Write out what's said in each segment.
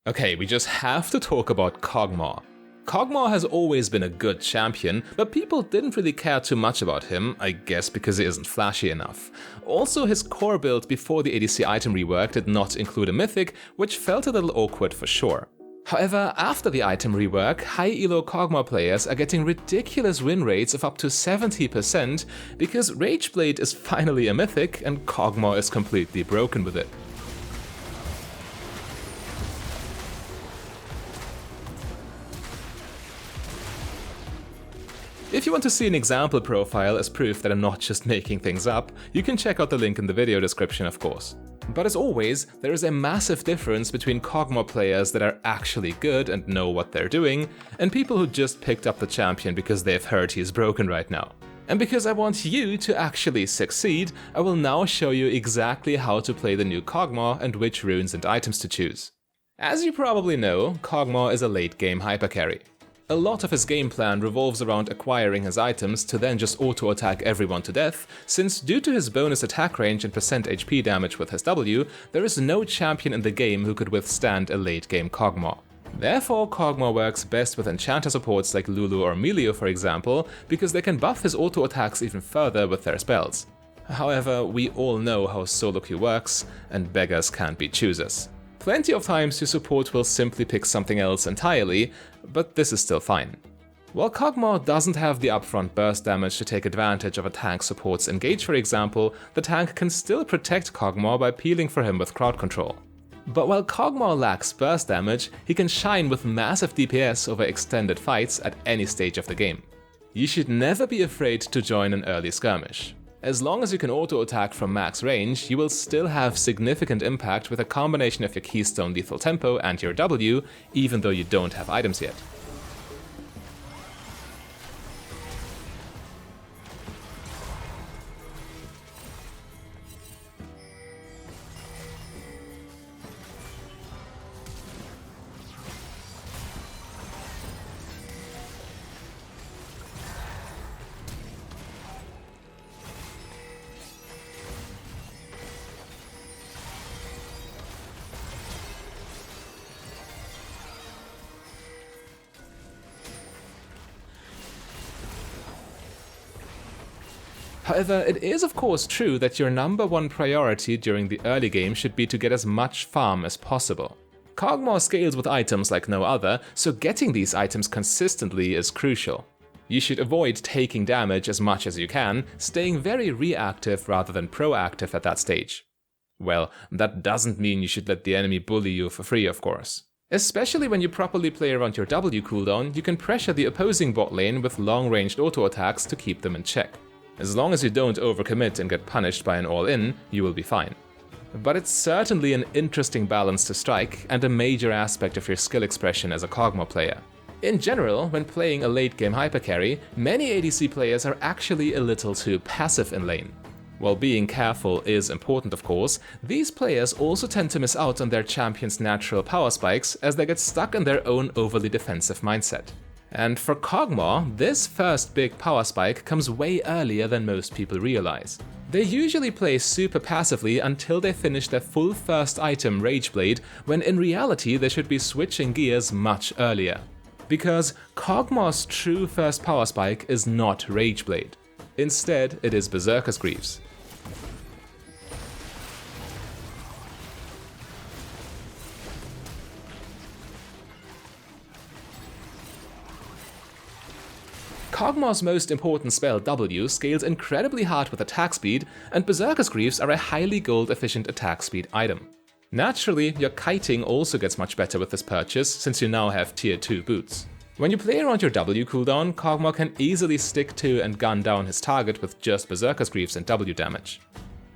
Okay, we just have to talk about Kog'Maw. Kog'Maw has always been a good champion, but people didn't really care too much about him, I guess because he isn't flashy enough. Also, his core build before the ADC item rework did not include a mythic, which felt a little awkward for sure. However, after the item rework, high elo Kog'Maw players are getting ridiculous win rates of up to 70% because Rageblade is finally a mythic and Kog'Maw is completely broken with it. If you want to see an example profile as proof that I'm not just making things up, you can check out the link in the video description, of course. But as always, there is a massive difference between Kog'Maw players that are actually good and know what they're doing, and people who just picked up the champion because they've heard he is broken right now. And because I want you to actually succeed, I will now show you exactly how to play the new Kog'Maw and which runes and items to choose. As you probably know, Kog'Maw is a late game hypercarry. A lot of his game plan revolves around acquiring his items to then just auto-attack everyone to death, since due to his bonus attack range and percent HP damage with his W, there is no champion in the game who could withstand a late game Kog'Maw. Therefore, Kog'Maw works best with enchanter supports like Lulu or Melio for example, because they can buff his auto-attacks even further with their spells. However, we all know how solo queue works, and beggars can't be choosers. Plenty of times your support will simply pick something else entirely, but this is still fine. While Kog'Maw doesn't have the upfront burst damage to take advantage of a tank support's engage for example, the tank can still protect Kog'Maw by peeling for him with crowd control. But while Kog'Maw lacks burst damage, he can shine with massive DPS over extended fights at any stage of the game. You should never be afraid to join an early skirmish. As long as you can auto-attack from max range, you will still have significant impact with a combination of your keystone lethal tempo and your W, even though you don't have items yet. However, it is of course true that your number one priority during the early game should be to get as much farm as possible. Kog'Maw scales with items like no other, so getting these items consistently is crucial. You should avoid taking damage as much as you can, staying very reactive rather than proactive at that stage. Well, that doesn't mean you should let the enemy bully you for free, of course. Especially when you properly play around your W cooldown, you can pressure the opposing bot lane with long-ranged auto-attacks to keep them in check. As long as you don't overcommit and get punished by an all-in, you will be fine. But it's certainly an interesting balance to strike and a major aspect of your skill expression as a Kog'Maw player. In general, when playing a late-game hypercarry, many ADC players are actually a little too passive in lane. While being careful is important of course, these players also tend to miss out on their champion's natural power spikes as they get stuck in their own overly defensive mindset. And for Kog'Maw, this first big power spike comes way earlier than most people realize. They usually play super passively until they finish their full first item Rageblade, when in reality they should be switching gears much earlier. Because Kog'Maw's true first power spike is not Rageblade. Instead, it is Berserker's Greaves. Kog'Maw's most important spell W scales incredibly hard with attack speed, and Berserker's Greaves are a highly gold-efficient attack speed item. Naturally, your kiting also gets much better with this purchase, since you now have tier 2 boots. When you play around your W cooldown, Kog'Maw can easily stick to and gun down his target with just Berserker's Greaves and W damage.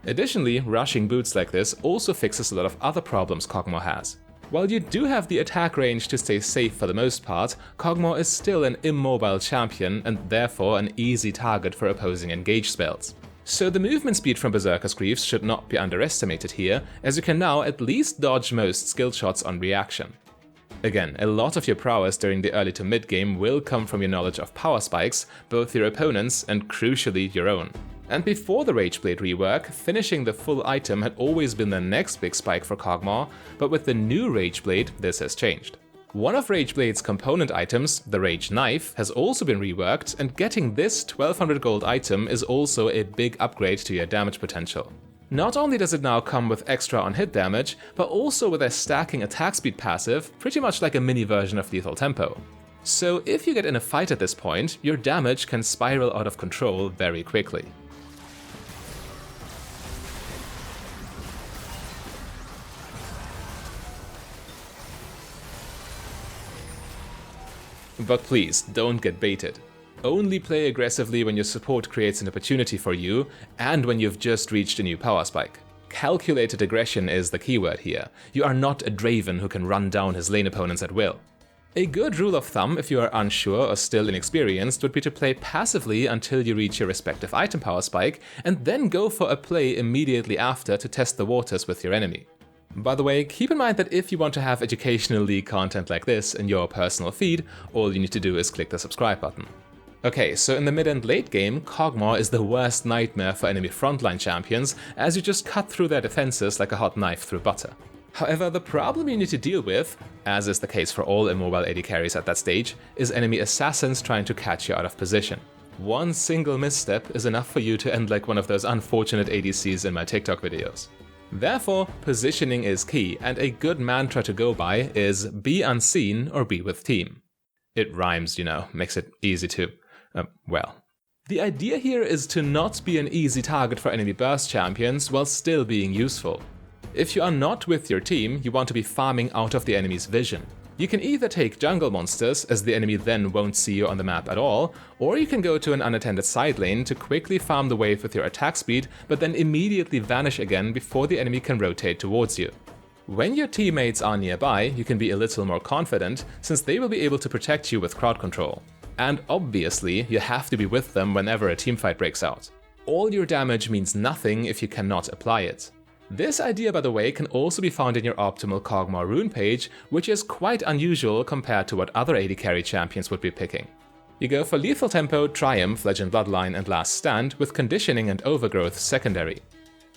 Additionally, rushing boots like this also fixes a lot of other problems Kog'Maw has. While you do have the attack range to stay safe for the most part, Kog'Maw is still an immobile champion and therefore an easy target for opposing engage spells. So the movement speed from Berserker's Greaves should not be underestimated here, as you can now at least dodge most skill shots on reaction. Again, a lot of your prowess during the early to mid game will come from your knowledge of power spikes, both your opponents and crucially your own. And before the Rageblade rework, finishing the full item had always been the next big spike for Kog'Maw, but with the new Rageblade, this has changed. One of Rageblade's component items, the Rage Knife, has also been reworked, and getting this 1200 gold item is also a big upgrade to your damage potential. Not only does it now come with extra on hit damage, but also with a stacking attack speed passive, pretty much like a mini version of Lethal Tempo. So if you get in a fight at this point, your damage can spiral out of control very quickly. But please, don't get baited. Only play aggressively when your support creates an opportunity for you, and when you've just reached a new power spike. Calculated aggression is the keyword here. You are not a Draven who can run down his lane opponents at will. A good rule of thumb if you are unsure or still inexperienced would be to play passively until you reach your respective item power spike, and then go for a play immediately after to test the waters with your enemy. By the way, keep in mind that if you want to have educational league content like this in your personal feed, all you need to do is click the subscribe button. Okay, so in the mid and late game, Kog'Maw is the worst nightmare for enemy frontline champions, as you just cut through their defenses like a hot knife through butter. However, the problem you need to deal with, as is the case for all immobile AD carries at that stage, is enemy assassins trying to catch you out of position. One single misstep is enough for you to end like one of those unfortunate ADCs in my TikTok videos. Therefore, positioning is key, and a good mantra to go by is be unseen or be with team. It rhymes, you know, makes it easy to, well. The idea here is to not be an easy target for enemy burst champions while still being useful. If you are not with your team, you want to be farming out of the enemy's vision. You can either take jungle monsters, as the enemy then won't see you on the map at all, or you can go to an unattended side lane to quickly farm the wave with your attack speed, but then immediately vanish again before the enemy can rotate towards you. When your teammates are nearby, you can be a little more confident, since they will be able to protect you with crowd control. And obviously, you have to be with them whenever a teamfight breaks out. All your damage means nothing if you cannot apply it. This idea, by the way, can also be found in your optimal Kog'Maw rune page, which is quite unusual compared to what other AD carry champions would be picking. You go for Lethal Tempo, Triumph, Legend Bloodline, and Last Stand, with Conditioning and Overgrowth secondary.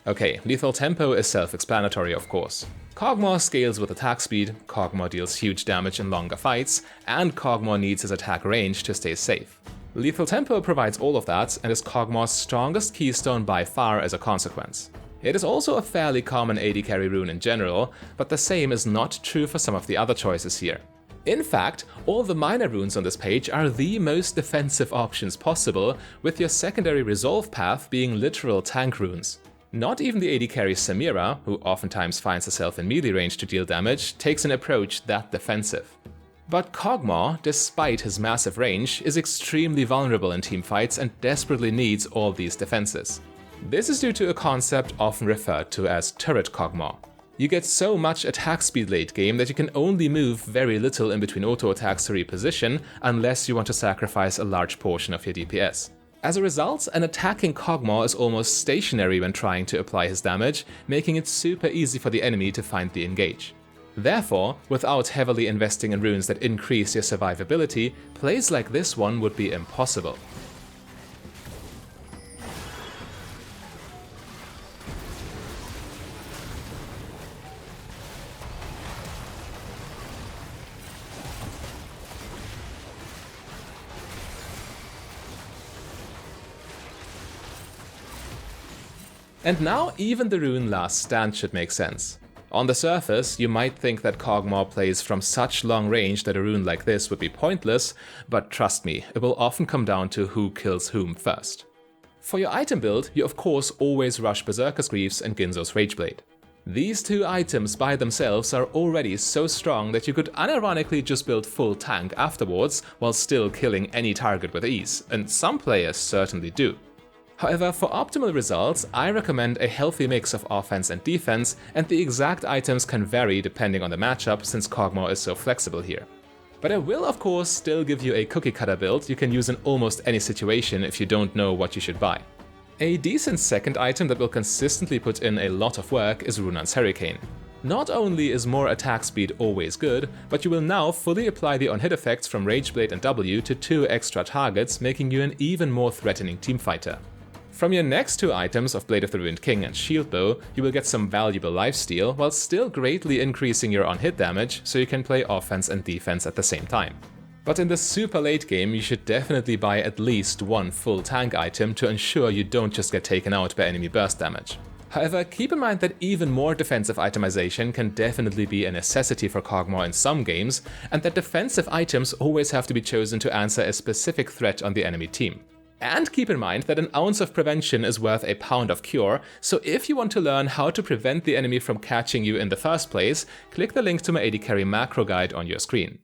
Okay, Lethal Tempo is self-explanatory, of course. Kog'Maw scales with attack speed, Kog'Maw deals huge damage in longer fights, and Kog'Maw needs his attack range to stay safe. Lethal Tempo provides all of that, and is Kog'Maw's strongest keystone by far as a consequence. It is also a fairly common AD carry rune in general, but the same is not true for some of the other choices here. In fact, all the minor runes on this page are the most defensive options possible, with your secondary resolve path being literal tank runes. Not even the AD carry Samira, who oftentimes finds herself in melee range to deal damage, takes an approach that defensive. But Kog'Maw, despite his massive range, is extremely vulnerable in teamfights and desperately needs all these defenses. This is due to a concept often referred to as turret Kog'Maw. You get so much attack speed late game that you can only move very little in between auto attacks to reposition, unless you want to sacrifice a large portion of your DPS. As a result, an attacking Kog'Maw is almost stationary when trying to apply his damage, making it super easy for the enemy to find the engage. Therefore, without heavily investing in runes that increase your survivability, plays like this one would be impossible. And now even the rune Last Stand should make sense. On the surface, you might think that Kog'Maw plays from such long range that a rune like this would be pointless, but trust me, it will often come down to who kills whom first. For your item build, you of course always rush Berserker's Greaves and Ginzo's Rageblade. These two items by themselves are already so strong that you could unironically just build full tank afterwards while still killing any target with ease, and some players certainly do. However, for optimal results, I recommend a healthy mix of offense and defense, and the exact items can vary depending on the matchup since Kog'Maw is so flexible here. But I will of course still give you a cookie cutter build you can use in almost any situation if you don't know what you should buy. A decent second item that will consistently put in a lot of work is Runaan's Hurricane. Not only is more attack speed always good, but you will now fully apply the on-hit effects from Rageblade and W to 2 extra targets, making you an even more threatening teamfighter. From your next two items of Blade of the Ruined King and Shield Bow, you will get some valuable lifesteal while still greatly increasing your on-hit damage, so you can play offense and defense at the same time. But in the super late game, you should definitely buy at least one full tank item to ensure you don't just get taken out by enemy burst damage. However, keep in mind that even more defensive itemization can definitely be a necessity for Kog'Maw in some games, and that defensive items always have to be chosen to answer a specific threat on the enemy team. And keep in mind that an ounce of prevention is worth a pound of cure, so if you want to learn how to prevent the enemy from catching you in the first place, click the link to my AD Carry macro guide on your screen.